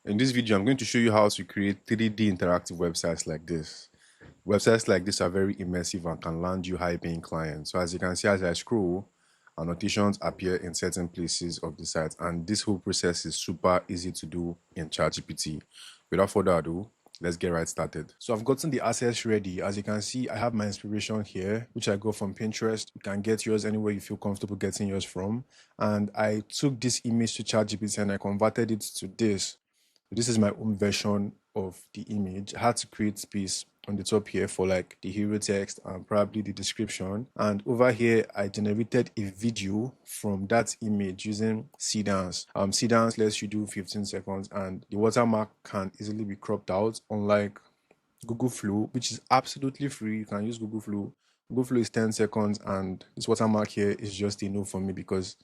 In this video, I'm going to show you how to create 3D interactive websites like this. Websites like this are very immersive and can land you high-paying clients. So as you can see, as I scroll, annotations appear in certain places of the site, and this whole process is super easy to do in ChatGPT. Without further ado, let's get right started. So I've gotten the assets ready. As you can see, I have my inspiration here, which I got from Pinterest. You can get yours anywhere you feel comfortable getting yours from. And I took this image to ChatGPT and I converted it to this. This is my own version of the image. I had to create space on the top here for like the hero text and probably the description. And over here, I generated a video from that image using Cdance. Cdance lets you do 15 seconds and the watermark can easily be cropped out, unlike Google Flow, which is absolutely free. You can use Google Flow. Google Flow is 10 seconds and this watermark here is just a no for me, because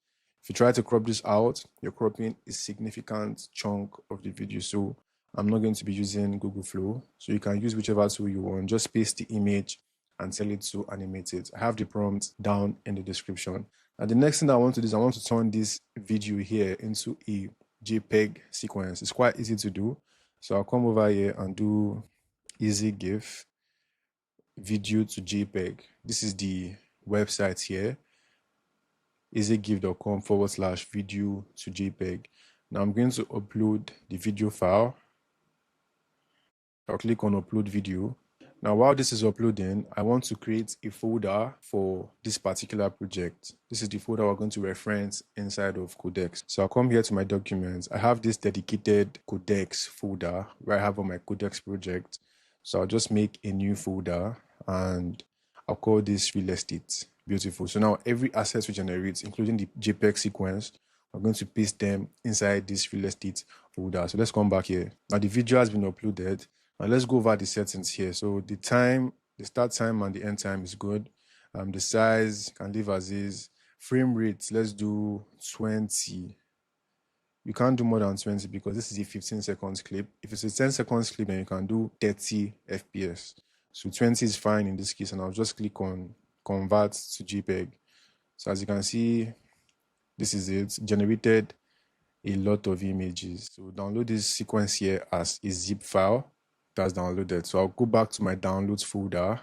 if you try to crop this out, you're cropping a significant chunk of the video. So I'm not going to be using Google Flow. So you can use whichever tool you want. Just paste the image and tell it to animate it. I have the prompt down in the description. And the next thing I want to do is I want to turn this video here into a JPEG sequence. It's quite easy to do. So I'll come over here and do easy GIF video to JPEG. This is the website here, easygif.com/video to JPEG. Now I'm going to upload the video file. I'll click on upload video. Now while this is uploading, I want to create a folder for this particular project. This is the folder we're going to reference inside of Codex. So I'll come here to my documents. I have this dedicated Codex folder where I have on my Codex project. So I'll just make a new folder and I'll call this real estate. Beautiful. So now every asset we generate, including the JPEG sequence, I'm going to paste them inside this real estate folder. So let's come back here. Now the video has been uploaded. Now let's go over the settings here. So the time, the start time and the end time is good. The size can leave as is. Frame rate, let's do 20. You can't do more than 20 because this is a 15 seconds clip. If it's a 10 seconds clip, then you can do 30 FPS. So 20 is fine in this case, and I'll just click on convert to JPEG. So as you can see, this is it. Generated a lot of images. So download this sequence here as a zip file. That's downloaded. So I'll go back to my downloads folder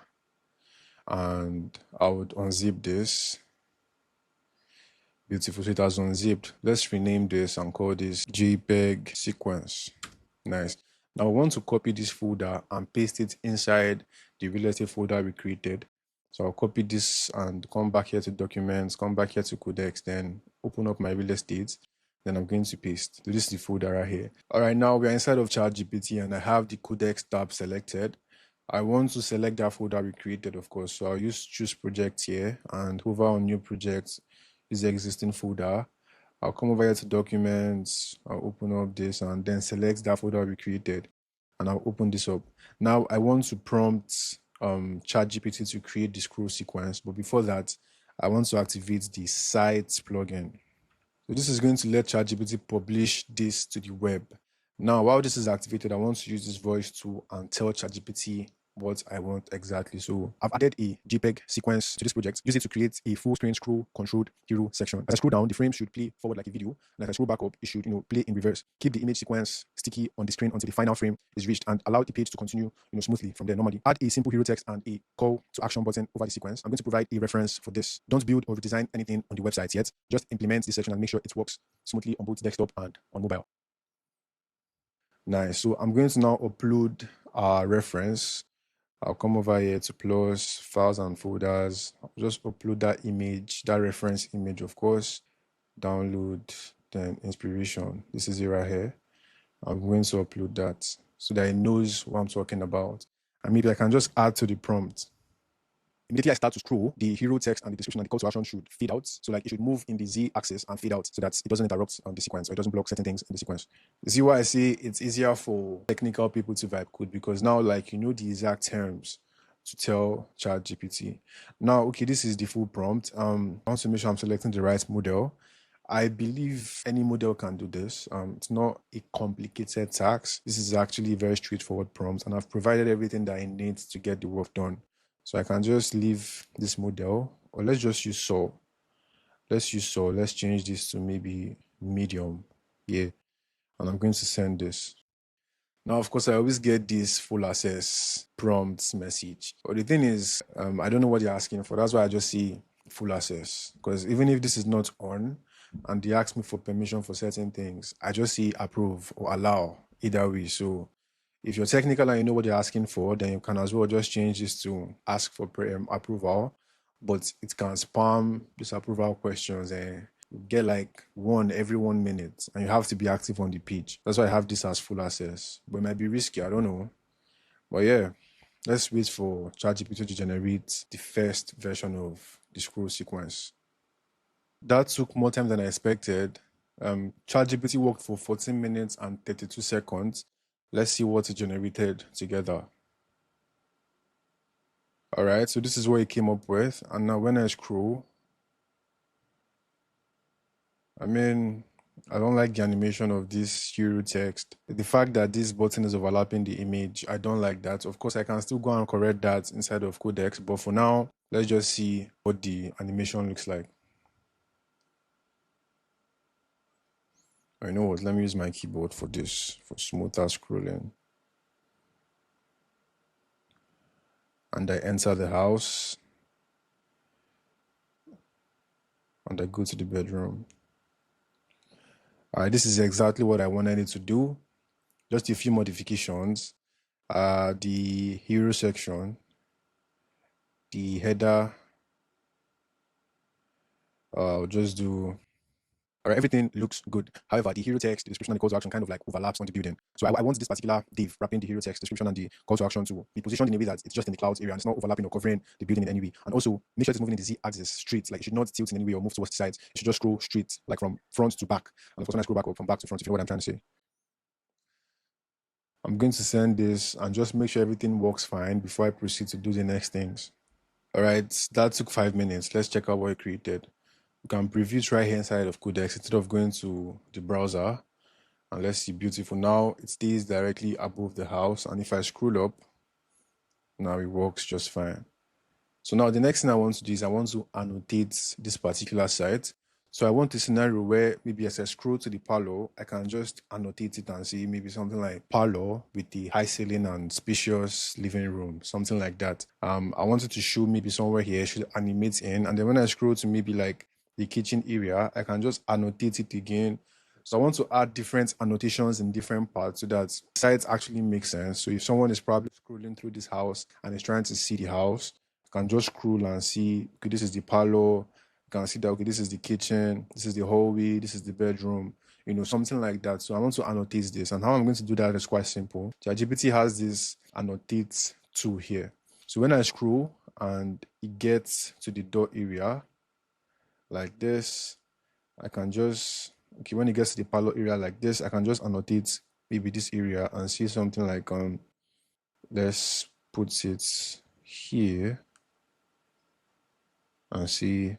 and I would unzip this. Beautiful. So it has unzipped. Let's rename this and call this JPEG sequence. Nice. Now I want to copy this folder and paste it inside the real estate folder we created. So I'll copy this and come back here to documents, come back here to Codex, then open up my real estate. Then I'm going to paste. So this is the folder right here. All right, now we're inside of ChatGPT and I have the Codex tab selected. I want to select that folder we created, of course. So I'll use choose project here and hover on new project, is the existing folder. I'll come over here to documents, I'll open up this and then select that folder we created and I'll open this up. Now I want to prompt ChatGPT to create the scroll sequence, but before that, I want to activate the sites plugin. So this is going to let ChatGPT publish this to the web. Now, while this is activated, I want to use this voice tool and tell ChatGPT what I want exactly. So I've added a JPEG sequence to this project. Use it to create a full screen scroll controlled hero section. As I scroll down, the frame should play forward like a video. And as I scroll back up, it should play in reverse. Keep the image sequence sticky on the screen until the final frame is reached and allow the page to continue smoothly from there normally. Add a simple hero text and a call to action button over the sequence. I'm going to provide a reference for this. Don't build or redesign anything on the website yet. Just implement this section and make sure it works smoothly on both desktop and on mobile. Nice. So I'm going to now upload our reference. I'll come over here to plus files and folders. I'll just upload that image, that reference image, of course. Download, then inspiration. This is it right here. I'm going to upload that so that it knows what I'm talking about. And maybe I can just add to the prompt. Immediately I start to scroll, the hero text and the description and the call to action should fade out. So like it should move in the Z axis and fade out so that it doesn't interrupt the sequence or it doesn't block certain things in the sequence. You see why I say it's easier for technical people to vibe code, because now like the exact terms to tell ChatGPT. Now, okay, this is the full prompt. I want to make sure I'm selecting the right model. I believe any model can do this. It's not a complicated task. This is actually a very straightforward prompt and I've provided everything that I need to get the work done. So I can just leave this model, or let's just use Sol. Let's use Sol. Let's change this to maybe medium. Yeah. And I'm going to send this. Now, of course, I always get this full access prompts message. But the thing is, I don't know what you're asking for. That's why I just see full access. Because even if this is not on and they ask me for permission for certain things, I just see approve or allow either way. So if you're technical and you know what you're asking for, then you can as well just change this to ask for approval. But it can spam disapproval questions and get like one every 1 minute, and you have to be active on the page. That's why I have this as full access. But it might be risky, I don't know. But yeah, let's wait for ChatGPT to generate the first version of the scroll sequence. That took more time than I expected. ChatGPT worked for 14 minutes and 32 seconds. Let's see what it generated together. All right, so this is what it came up with. And now when I scroll, I mean, I don't like the animation of this hero text. The fact that this button is overlapping the image, I don't like that. Of course, I can still go and correct that inside of Codex, but for now, let's just see what the animation looks like. I know what, let me use my keyboard for this, for smoother scrolling. And I enter the house. And I go to the bedroom. All right, this is exactly what I wanted it to do. Just a few modifications. The hero section, the header, I'll just do. All right, everything looks good. However, the hero text, the description, and the call to action kind of like overlaps on the building. So I want this particular div wrapping the hero text, description, and the call to action to be positioned in a way that it's just in the clouds area and it's not overlapping or covering the building in any way. And also make sure it's moving in the z-axis straight. Like it should not tilt in any way or move towards the sides. It should just scroll straight, like from front to back. And of course, when I scroll back or from back to front, if you know what I'm trying to say. I'm going to send this and just make sure everything works fine before I proceed to do the next things. All right, that took 5 minutes. Let's check out what it created. You can preview it right here inside of Codex instead of going to the browser. And let's see, beautiful. Now it stays directly above the house. And if I scroll up, now it works just fine. So now the next thing I want to do is I want to annotate this particular site. So I want a scenario where maybe as I scroll to the parlor, I can just annotate it and see maybe something like parlor with the high ceiling and spacious living room, something like that. I wanted to show maybe somewhere here, should animate in. And then when I scroll to maybe like the kitchen area, I can just annotate it again. So I want to add different annotations in different parts so that sites actually make sense. So if someone is probably scrolling through this house and is trying to see the house, can just scroll and see, okay, this is the parlor. You can see that, okay, this is the kitchen, this is the hallway, this is the bedroom, something like that. So I want to annotate this. And how I'm going to do that is quite simple. ChatGPT has this annotate tool here. So when I scroll and it gets to the door area like this, I can just, okay, when it gets to the parlor area like this, I can just annotate maybe this area and see something like, let's put it here. And see,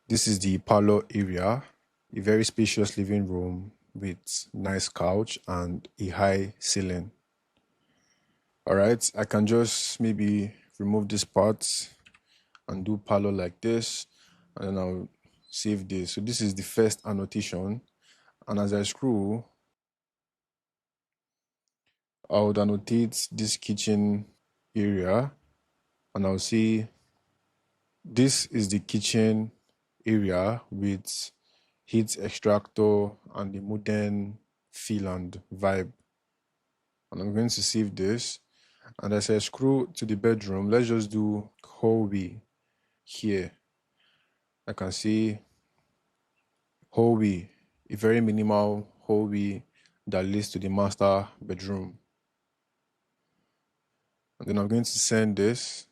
this is the parlor area, a very spacious living room with nice couch and a high ceiling. All right, I can just maybe remove this part and do parlor like this, and then I'll save this. So this is the first annotation, and as I scroll, I would annotate this kitchen area, and I'll see this is the kitchen area with heat extractor and the modern feel and vibe. And I'm going to save this. And as I scroll to the bedroom, let's just do hallway here. I can see hallway, a very minimal hallway that leads to the master bedroom. And then I'm going to send this.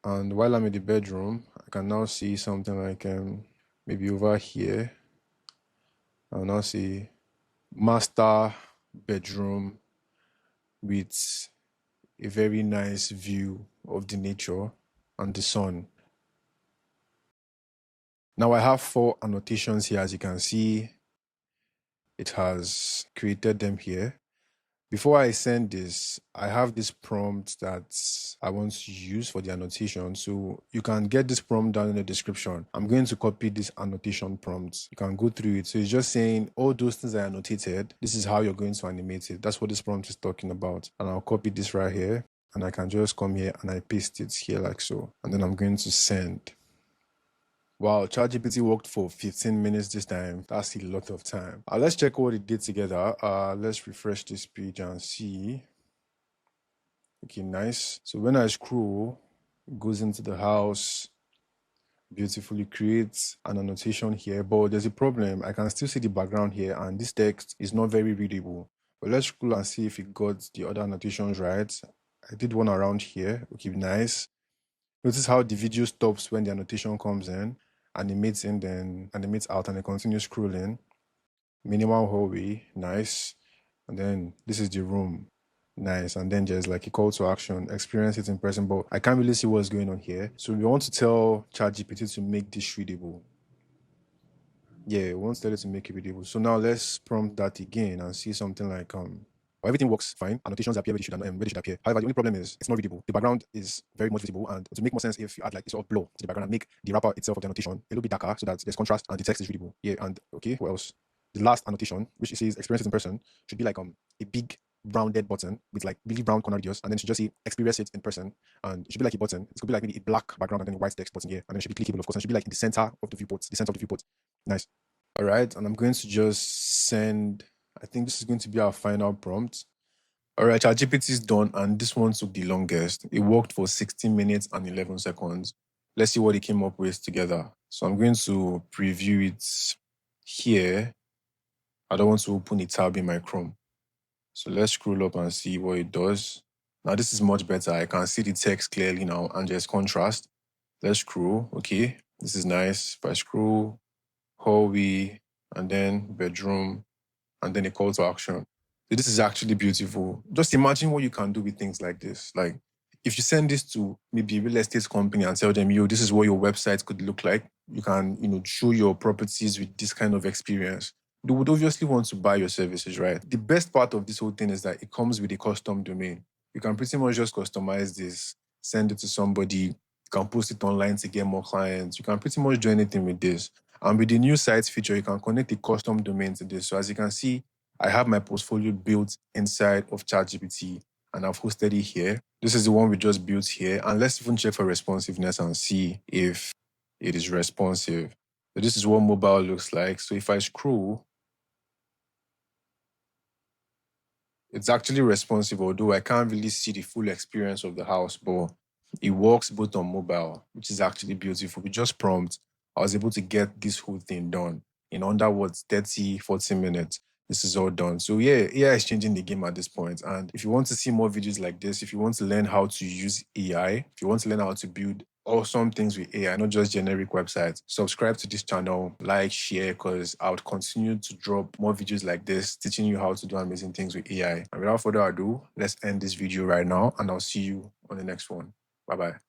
And while I'm in the bedroom, I can now see something like maybe over here. I'll now see master bedroom with a very nice view of the nature and the sun. Now I have 4 annotations here. As you can see, it has created them here. Before I send this, I have this prompt that I want to use for the annotation. So you can get this prompt down in the description. I'm going to copy this annotation prompt. You can go through it. So it's just saying all those things I annotated. This is how you're going to animate it. That's what this prompt is talking about. And I'll copy this right here. And I can just come here and I paste it here like so. And then I'm going to send. Wow, ChatGPT worked for 15 minutes this time. That's a lot of time. Let's check what it did together. Let's refresh this page and see. Okay, nice. So when I scroll, it goes into the house, beautifully creates an annotation here, but there's a problem. I can still see the background here and this text is not very readable. But let's scroll and see if it got the other annotations right. I did one around here. Okay, nice. Notice how the video stops when the annotation comes in, animates in, then animates out, and then continues scrolling. Minimal hallway, nice. And then this is the room, nice. And then there's like a call to action, experience it in person, but I can't really see what's going on here. So we want to tell ChatGPT to make this readable. Yeah, we want to tell it to make it readable. So now let's prompt that again and see something like everything works fine. Annotations appear where they should appear. However, the only problem is it's not readable. The background is very much visible, and to make more sense if you add like a sort of blur to the background and make the wrapper itself of the annotation a little bit darker so that there's contrast and the text is readable. Yeah, and okay, what else? The last annotation, which it says experience it in person, should be like a big rounded button with like really brown corner radius, and then it should just say experience it in person, and it should be like a button. It could be like maybe a black background and then a white text button here, and then it should be clickable, of course, and it should be like in the center of the viewport, the center of the viewport. Nice. All right, and I'm going to just send. I think this is going to be our final prompt. All right, our GPT is done, and this one took the longest. It worked for 16 minutes and 11 seconds. Let's see what it came up with together. So I'm going to preview it here. I don't want to open a tab in my Chrome. So let's scroll up and see what it does. Now this is much better. I can see the text clearly now, and there's contrast. Let's scroll. Okay, this is nice. If I scroll, hallway, and then bedroom, and then a call to action. This is actually beautiful. Just imagine what you can do with things like this. Like if you send this to maybe a real estate company and tell them, yo, this is what your website could look like. You can, show your properties with this kind of experience. They would obviously want to buy your services, right? The best part of this whole thing is that it comes with a custom domain. You can pretty much just customize this, send it to somebody, you can post it online to get more clients. You can pretty much do anything with this. And with the new sites feature, you can connect a custom domain to this. So as you can see, I have my portfolio built inside of ChatGPT and I've hosted it here. This is the one we just built here. And let's even check for responsiveness and see if it is responsive. So this is what mobile looks like. So if I scroll, it's actually responsive, although I can't really see the full experience of the house, but it works both on mobile, which is actually beautiful. With just prompt, I was able to get this whole thing done in under 30, 40 minutes. This is all done. So yeah, AI is changing the game at this point. And if you want to see more videos like this, if you want to learn how to use AI, if you want to learn how to build awesome things with AI, not just generic websites, subscribe to this channel, like, share, because I would continue to drop more videos like this, teaching you how to do amazing things with AI. And without further ado, let's end this video right now, and I'll see you on the next one. Bye-bye.